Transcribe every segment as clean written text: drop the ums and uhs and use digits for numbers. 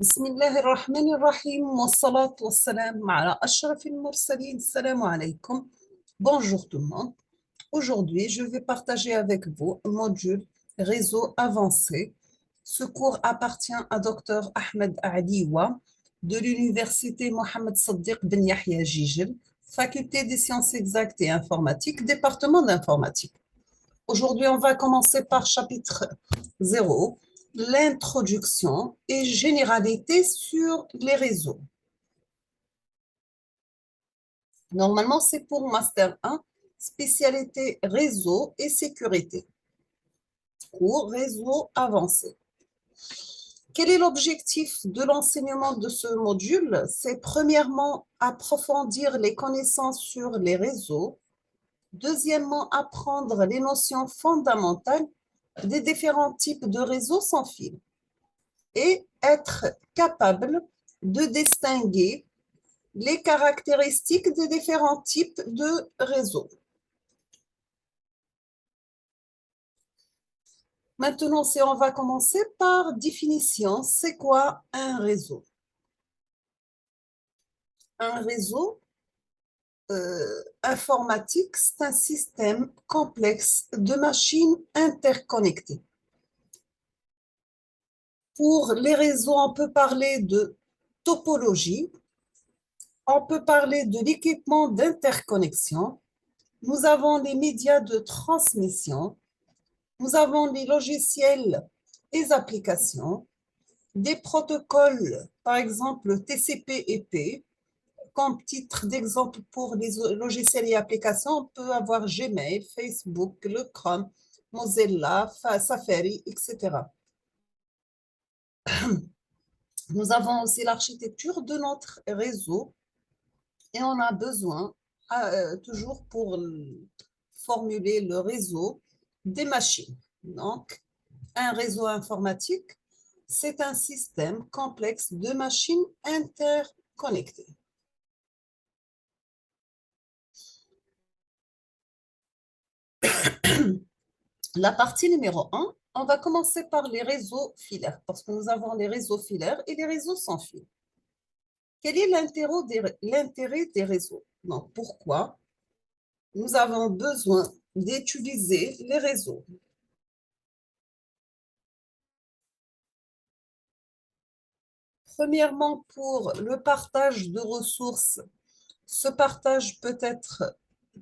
بسم الله الرحمن الرحيم والصلاة والسلام على أشرف المرسلين. Salam alaikum. Bonjour tout le monde. Aujourd'hui, je vais partager avec vous un module réseau avancé. Ce cours appartient à Dr Ahmed Aliwa de l'Université Mohamed Saddiq Ben Yahya Jijel, Faculté des sciences exactes et informatiques, département d'informatique. Aujourd'hui, on va commencer par chapitre 0, l'introduction et généralité sur les réseaux. Normalement, c'est pour Master 1, spécialité réseau et sécurité. Cours réseau avancé. Quel est l'objectif de l'enseignement de ce module? C'est premièrement approfondir les connaissances sur les réseaux. Deuxièmement, apprendre les notions fondamentales des différents types de réseaux sans fil et être capable de distinguer les caractéristiques des différents types de réseaux. Maintenant, on va commencer par définition. C'est quoi un réseau? Un réseau informatique, c'est un système complexe de machines interconnectées. Pour les réseaux, on peut parler de topologie, on peut parler de l'équipement d'interconnexion, nous avons les médias de transmission, nous avons les logiciels et applications, des protocoles, par exemple TCP/IP. Comme titre d'exemple pour les logiciels et applications, on peut avoir Gmail, Facebook, le Chrome, Mozilla, Safari, etc. Nous avons aussi l'architecture de notre réseau et on a besoin, toujours pour formuler le réseau, des machines. Donc, un réseau informatique, c'est un système complexe de machines interconnectées. La partie numéro 1, on va commencer par les réseaux filaires, parce que nous avons les réseaux filaires et les réseaux sans fil. Quel est l'intérêt des réseaux? Donc, pourquoi nous avons besoin d'utiliser les réseaux? Premièrement, pour le partage de ressources, ce partage peut être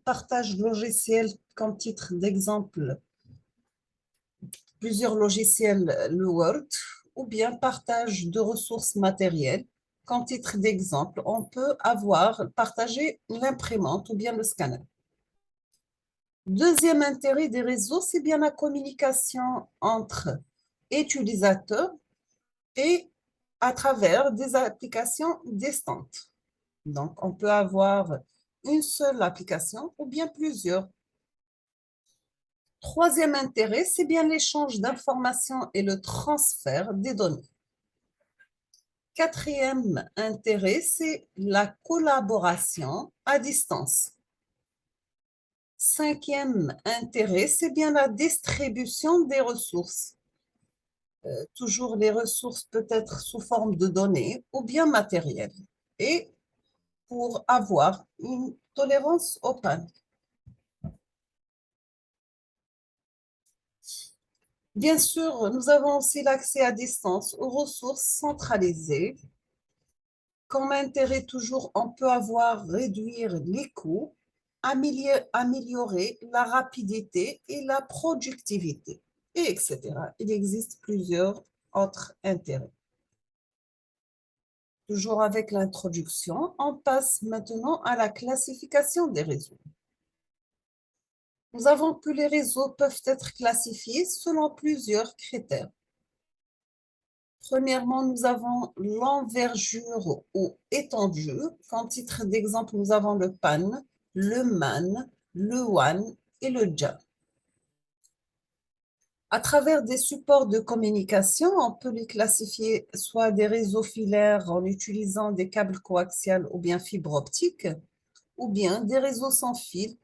partage logiciel comme titre d'exemple, plusieurs logiciels, le Word, ou bien partage de ressources matérielles. Comme titre d'exemple, on peut partager l'imprimante ou bien le scanner. Deuxième intérêt des réseaux, c'est bien la communication entre utilisateurs et à travers des applications distantes. Donc, on peut avoir une seule application ou bien plusieurs. Troisième intérêt, c'est bien l'échange d'informations et le transfert des données. Quatrième intérêt, c'est la collaboration à distance. Cinquième intérêt, c'est bien la distribution des ressources. Toujours les ressources peuvent être sous forme de données ou bien matérielles. Et pour avoir une tolérance aux pannes. Bien sûr, nous avons aussi l'accès à distance aux ressources centralisées. Comme intérêt toujours, on peut réduire les coûts, améliorer la rapidité et la productivité, et etc. Il existe plusieurs autres intérêts. Toujours avec l'introduction, on passe maintenant à la classification des réseaux. Nous avons que les réseaux peuvent être classifiés selon plusieurs critères. Premièrement, nous avons l'envergure ou étendue. Comme titre d'exemple, nous avons le PAN, le MAN, le WAN et le JA. À travers des supports de communication, on peut les classifier soit des réseaux filaires en utilisant des câbles coaxiales ou bien fibres optiques, ou bien des réseaux sans fil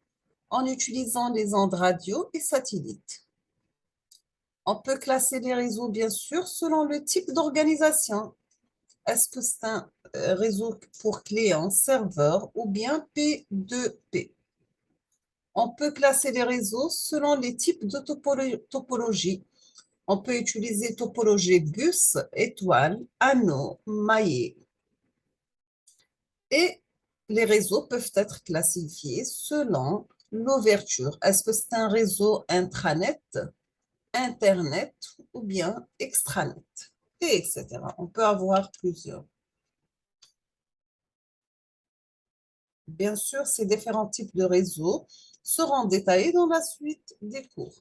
en utilisant les ondes radio et satellites. On peut classer les réseaux, bien sûr, selon le type d'organisation. Est-ce que c'est un réseau pour clients, serveurs ou bien P2P? On peut classer les réseaux selon les types de topologie. On peut utiliser topologie bus, étoile, anneau, maillet. Et les réseaux peuvent être classifiés selon l'ouverture. Est-ce que c'est un réseau intranet, internet ou bien extranet, et etc. On peut avoir plusieurs. Bien sûr, ces différents types de réseaux seront détaillés dans la suite des cours.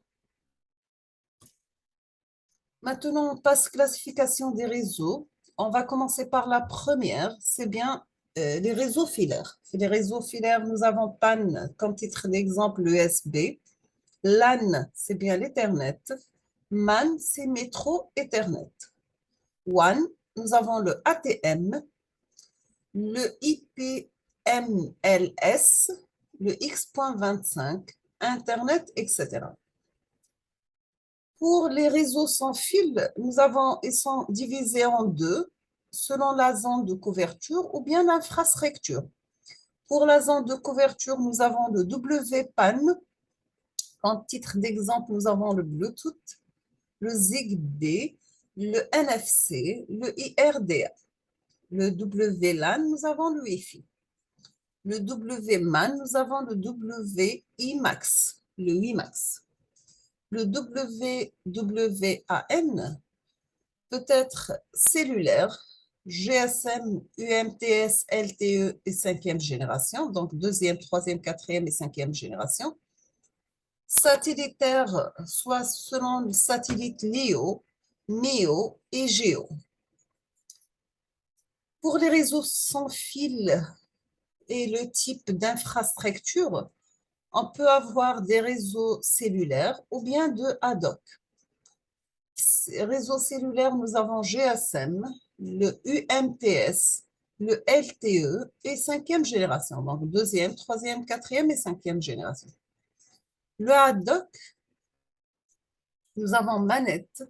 Maintenant, on passe classification des réseaux. On va commencer par la première, c'est bien les réseaux filaires. Les réseaux filaires, nous avons PAN comme titre d'exemple l'USB. LAN, c'est bien l'Ethernet. MAN, c'est Métro Ethernet. WAN, nous avons le ATM, le IPMLS, le X.25, Internet, etc. Pour les réseaux sans fil, ils sont divisés en deux, selon la zone de couverture ou bien l'infrastructure. Pour la zone de couverture, nous avons le WPAN. En titre d'exemple, nous avons le Bluetooth, le Zigbee, le NFC, le IRDA. Le WLAN, nous avons le Wi-Fi. Le WMAN, nous avons le WiMAX, le WiMAX. Le WWAN peut être cellulaire, GSM, UMTS, LTE et 5e génération, donc 2e, 3e, 4e et 5e génération. Satellitaire, soit selon le satellite LEO, MEO et GEO. Pour les réseaux sans fil et le type d'infrastructure, on peut avoir des réseaux cellulaires ou bien de ad hoc. Réseau cellulaire, nous avons GSM, le UMTS, le LTE et 5e génération, donc 2e, 3e, 4e et 5e génération. Le ad hoc, nous avons manette,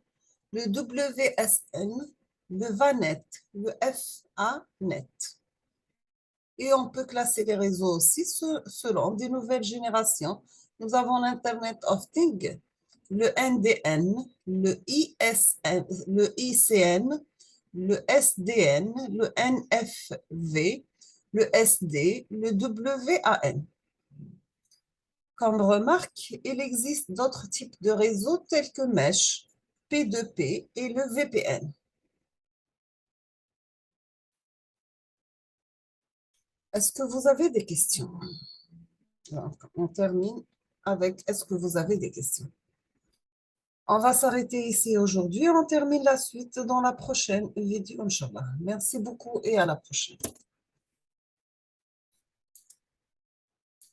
le WSN, le VANET, le FANET. Et on peut classer les réseaux aussi selon des nouvelles générations. Nous avons l'Internet of Things, le NDN, le ISN, le ICN, le SDN, le NFV, le SD, le WAN. Comme remarque, il existe d'autres types de réseaux tels que Mesh, P2P et le VPN. Est-ce que vous avez des questions? Donc, on termine avec est-ce que vous avez des questions? On va s'arrêter ici aujourd'hui. On termine la suite dans la prochaine vidéo, Inch'Allah. Merci beaucoup et à la prochaine.